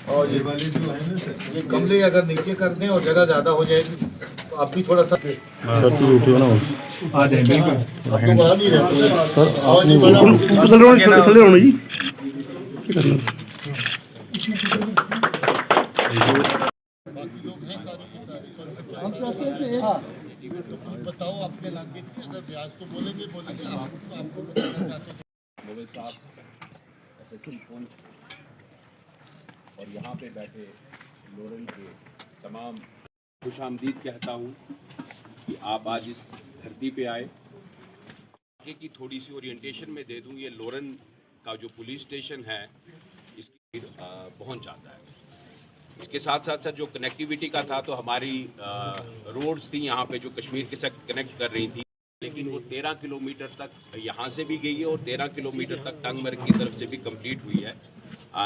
और ये वाली जो है ना सर, ये गमले अगर नीचे कर दें और जगह ज़्यादा हो जाएगी तो आप भी थोड़ा सा सर तू उठो ना आ जाए। बिल्कुल आप तो बढ़ा नहीं रहे सर आवाज़ नहीं बढ़ा। थले रहो जी बाकी लोग हैं सारे के सारे। हम चाहते हैं कि तो कुछ बताओ अपने इलाके की, अगर ब्याज तो बोलेंगे आपको बताना चाहते हैं। मोबाइल साहब एसएसपी पुंछ और यहाँ पे बैठे लोरन के तमाम खुशामदीद कहता हूँ कि आप आज इस धरती पे आए। आगे की थोड़ी सी ओरिएंटेशन में दे दूँ, ये लोरन का जो पुलिस स्टेशन है इसकी पहुँच जाता है। इसके साथ साथ जो कनेक्टिविटी का था, तो हमारी रोड्स थी यहाँ पे जो कश्मीर के साथ कनेक्ट कर रही थी, लेकिन वो 13 किलोमीटर तक यहाँ से भी गई है और 13 किलोमीटर तक टंगमर्ग की तरफ से भी कंप्लीट हुई है।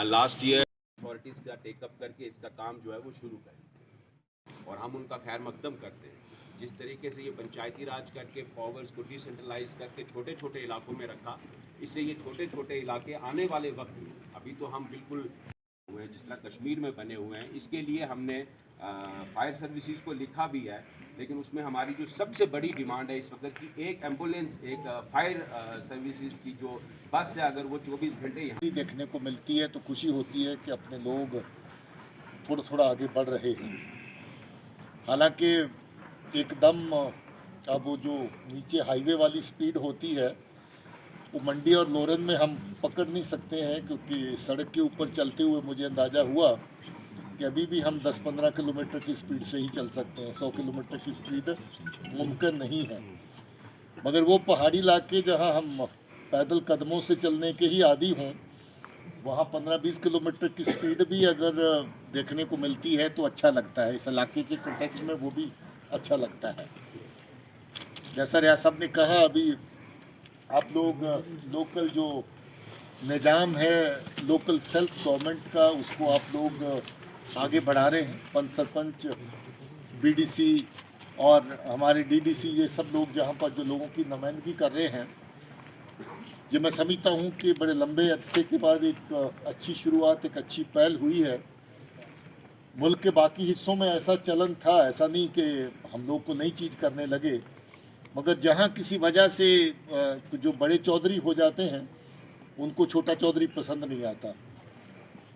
लास्ट ईयर अथॉरिटीज़ का टेकअप करके इसका काम जो है वो शुरू करें और हम उनका खैर मकदम करते हैं। जिस तरीके से ये पंचायती राज करके पावर्स को डिसेंट्रलाइज करके छोटे छोटे इलाकों में रखा, इससे ये छोटे छोटे इलाके आने वाले वक्त में, अभी तो हम बिल्कुल हुए जिस तरह कश्मीर में बने हुए हैं, इसके लिए हमने फायर सर्विसेज को लिखा भी है, लेकिन उसमें हमारी जो सबसे बड़ी डिमांड है इस वक्त की एक एम्बुलेंस, एक फायर सर्विसेज की जो बस है, अगर वो 24 घंटे यहाँ देखने को मिलती है तो खुशी होती है कि अपने लोग थोड़ा थोड़ा आगे बढ़ रहे हैं। हालांकि एकदम अब वो जो नीचे हाईवे वाली स्पीड होती है वो मंडी और लोरन में हम पकड़ नहीं सकते हैं, क्योंकि सड़क के ऊपर चलते हुए मुझे अंदाज़ा हुआ कि अभी भी हम 10-15 किलोमीटर की स्पीड से ही चल सकते हैं। 100 किलोमीटर की स्पीड मुमकिन नहीं है। मगर वो पहाड़ी इलाके जहां हम पैदल कदमों से चलने के ही आदी हों, वहाँ 15-20 किलोमीटर की स्पीड भी अगर देखने को मिलती है तो अच्छा लगता है। इस इलाके के कॉन्टेक्स्ट में वो भी अच्छा लगता है। जैसा रियाज साहब ने कहा, अभी आप लोग लोकल जो निज़ाम है लोकल सेल्फ गवर्नमेंट का, उसको आप लोग आगे बढ़ा रहे हैं। पंच सरपंच, बीडीसी और हमारे डीडीसी, ये सब लोग जहाँ पर जो लोगों की नुमाइंदगी कर रहे हैं, ये मैं समझता हूँ कि बड़े लंबे अरसे के बाद एक अच्छी शुरुआत, एक अच्छी पहल हुई है। मुल्क के बाकी हिस्सों में ऐसा चलन था, ऐसा नहीं कि हम लोग को नई चीज़ करने लगे, मगर जहाँ किसी वजह से जो बड़े चौधरी हो जाते हैं उनको छोटा चौधरी पसंद नहीं आता।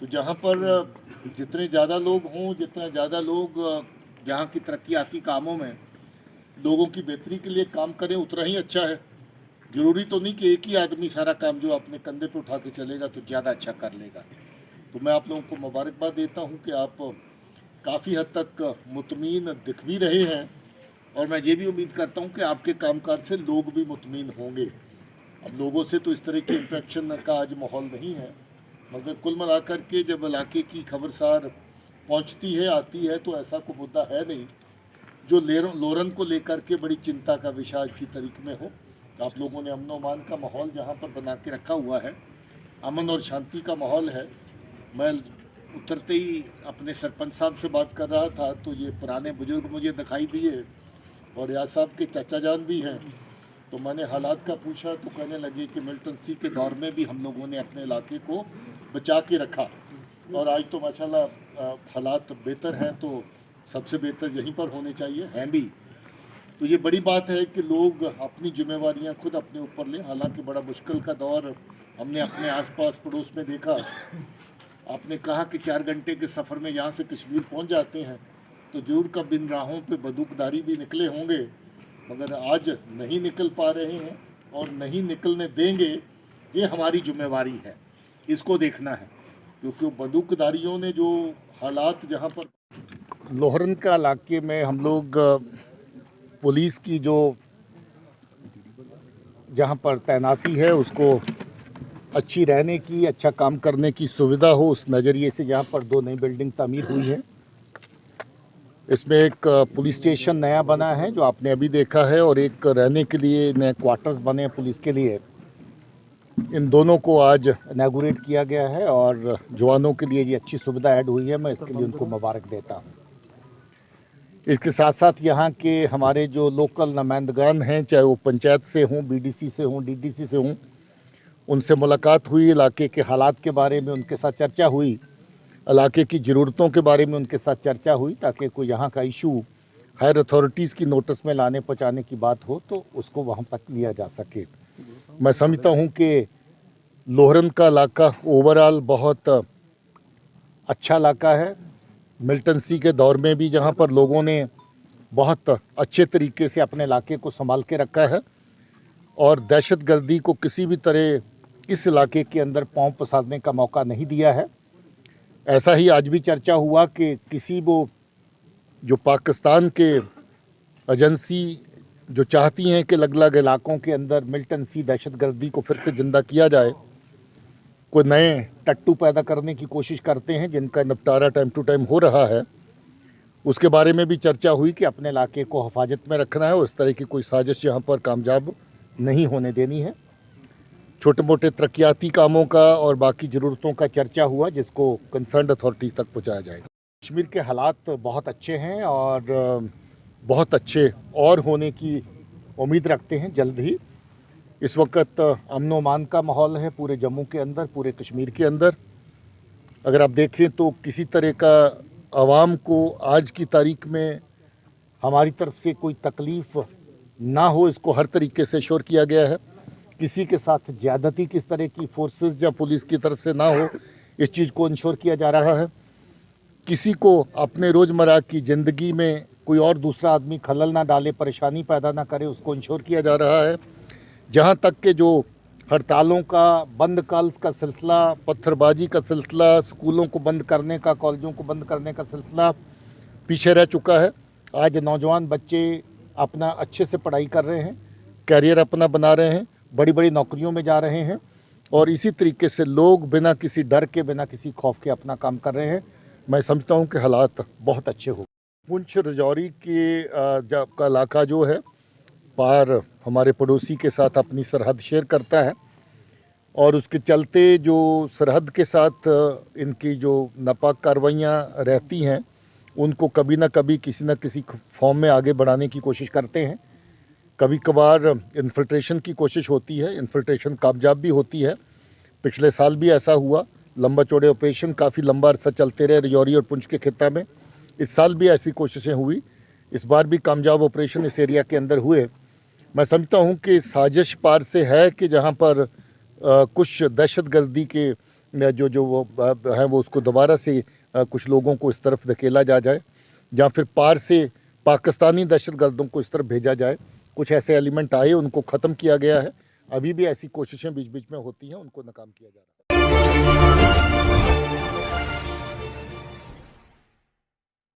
तो जहाँ पर जितने ज़्यादा लोग हों, जितना ज़्यादा लोग जहाँ की तरक्याती कामों में लोगों की बेहतरी के लिए काम करें, उतना ही अच्छा है। ज़रूरी तो नहीं कि एक ही आदमी सारा काम जो अपने कंधे पे उठा के चलेगा तो ज़्यादा अच्छा कर लेगा। तो मैं आप लोगों को मुबारकबाद देता हूँ कि आप काफ़ी हद तक मुतमीन दिख भी रहे हैं, और मैं ये भी उम्मीद करता हूँ कि आपके कामकाज से लोग भी मुतमीन होंगे। अब लोगों से तो इस तरह की इंट्रैक्शन का आज माहौल नहीं है, मगर कुल मिलाकर के जब इलाके की खबरसार पहुँचती है, आती है, तो ऐसा कोई मुद्दा है नहीं जो लोरन को लेकर के बड़ी चिंता का विषय आज की तारीख में हो। आप लोगों ने अमन अमान का माहौल जहाँ पर बना के रखा हुआ है, अमन और शांति का माहौल है। मैं उतरते ही अपने सरपंच साहब से बात कर रहा था तो ये पुराने बुजुर्ग मुझे दिखाई दिए और रियाज साहब के चाचा जान भी हैं, तो मैंने हालात का पूछा तो कहने लगे कि मिल्टन सी के दौर में भी हम लोगों ने अपने इलाके को बचा के रखा, और आज तो माशाल्लाह हालात बेहतर हैं, तो सबसे बेहतर यहीं पर होने चाहिए, हैं भी। तो ये बड़ी बात है कि लोग अपनी जिम्मेवारियां खुद अपने ऊपर लें। हालांकि बड़ा मुश्किल का दौर हमने अपने आसपास पड़ोस में देखा। आपने कहा कि 4 घंटे के सफ़र में यहाँ से कश्मीर पहुँच जाते हैं, तो जरूर कब इन राहों पे बंदूकधारी भी निकले होंगे, मगर आज नहीं निकल पा रहे हैं और नहीं निकलने देंगे। ये हमारी जिम्मेवारी है, इसको देखना है, क्योंकि बंदूकधारियों ने जो हालात जहाँ पर लोहरन का इलाके में हम लोग पुलिस की जो जहाँ पर तैनाती है उसको अच्छी रहने की, अच्छा काम करने की सुविधा हो, उस नज़रिए से यहाँ पर 2 नई बिल्डिंग तामीर हुई हैं। इसमें एक पुलिस स्टेशन नया बना है जो आपने अभी देखा है, और एक रहने के लिए नए क्वार्टर्स बने हैं पुलिस के लिए। इन दोनों को आज इनॉग्रेट किया गया है और जवानों के लिए ये अच्छी सुविधा ऐड हुई है। मैं इसके लिए उनको मुबारक देता हूँ। इसके साथ साथ यहाँ के हमारे जो लोकल नुमाइंदगान हैं, चाहे वो पंचायत से हों, बीडीसी से हों, डीडीसी से हों, उनसे मुलाकात हुई, इलाके के हालात के बारे में उनके साथ चर्चा हुई, इलाके की ज़रूरतों के बारे में उनके साथ चर्चा हुई, ताकि कोई यहाँ का इशू हायर अथॉरिटीज़ की नोटिस में लाने पहुँचाने की बात हो तो उसको वहाँ तक लिया जा सके। मैं समझता हूँ कि लोहरन का इलाका ओवरऑल बहुत अच्छा इलाका है। मिल्टन सी के दौर में भी जहाँ पर लोगों ने बहुत अच्छे तरीके से अपने इलाके को संभाल के रखा है और दहशतगर्दी को किसी भी तरह इस इलाके के अंदर पांव पसारने का मौका नहीं दिया है। ऐसा ही आज भी चर्चा हुआ कि किसी वो जो पाकिस्तान के एजेंसी जो चाहती हैं कि अलग अलग इलाकों के अंदर मिल्टन सी दहशतगर्दी को फिर से ज़िंदा किया जाए, कोई नए टट्टू पैदा करने की कोशिश करते हैं जिनका निपटारा टाइम टू टाइम हो रहा है, उसके बारे में भी चर्चा हुई कि अपने इलाके को हिफाजत में रखना है और इस तरह की कोई साजिश यहाँ पर कामयाब नहीं होने देनी है। छोटे मोटे तरक्याती कामों का और बाकी ज़रूरतों का चर्चा हुआ जिसको कंसर्न अथॉरिटी तक पहुँचाया जाएगा। कश्मीर के हालात बहुत अच्छे हैं और बहुत अच्छे और होने की उम्मीद रखते हैं जल्द ही। इस वक्त अमन व अमान का माहौल है पूरे जम्मू के अंदर, पूरे कश्मीर के अंदर। अगर आप देखें तो किसी तरह का आवाम को आज की तारीख में हमारी तरफ से कोई तकलीफ़ ना हो, इसको हर तरीके से श्योर किया गया है। किसी के साथ ज़्यादती किस तरह की फोर्सेस या पुलिस की तरफ से ना हो, इस चीज़ को इंश्योर किया जा रहा है। किसी को अपने रोज़मर्रा की ज़िंदगी में कोई और दूसरा आदमी खलल ना डाले, परेशानी पैदा ना करे, उसको इंश्योर किया जा रहा है। जहाँ तक के जो हड़तालों का, बंद कॉल्स का सिलसिला, पत्थरबाजी का सिलसिला, स्कूलों को बंद करने का, कॉलेजों को बंद करने का सिलसिला पीछे रह चुका है। आज नौजवान बच्चे अपना अच्छे से पढ़ाई कर रहे हैं, कैरियर अपना बना रहे हैं, बड़ी बड़ी नौकरियों में जा रहे हैं और इसी तरीके से लोग बिना किसी डर के, बिना किसी खौफ के अपना काम कर रहे हैं। मैं समझता हूँ कि हालात बहुत अच्छे हो। पुंछ राजौरी के का इलाका जो है पार हमारे पड़ोसी के साथ अपनी सरहद शेयर करता है और उसके चलते जो सरहद के साथ इनकी जो नापाक कार्रवाइयाँ रहती हैं उनको कभी ना कभी किसी न किसी फॉर्म में आगे बढ़ाने की कोशिश करते हैं। कभी कभार इन्फिल्ट्रेशन की कोशिश होती है, इन्फिल्ट्रेशन कामयाब भी होती है। पिछले साल भी ऐसा हुआ, लंबा चौड़े ऑपरेशन काफ़ी लंबा अरसा चलते रहे राजौरी और पुंछ के खित्ता में। इस साल भी ऐसी कोशिशें हुई, इस बार भी कामयाब ऑपरेशन इस एरिया के अंदर हुए। मैं समझता हूँ कि साजिश पार से है कि जहाँ पर कुछ दहशतगर्दी के जो वो हैं वो उसको दोबारा से कुछ लोगों को इस तरफ धकेला जाए या फिर पार से पाकिस्तानी दहशतगर्दों को इस तरफ भेजा जाए। कुछ ऐसे एलिमेंट आए, उनको ख़त्म किया गया है। अभी भी ऐसी कोशिशें बीच बीच में होती हैं, उनको नाकाम किया जा रहा है।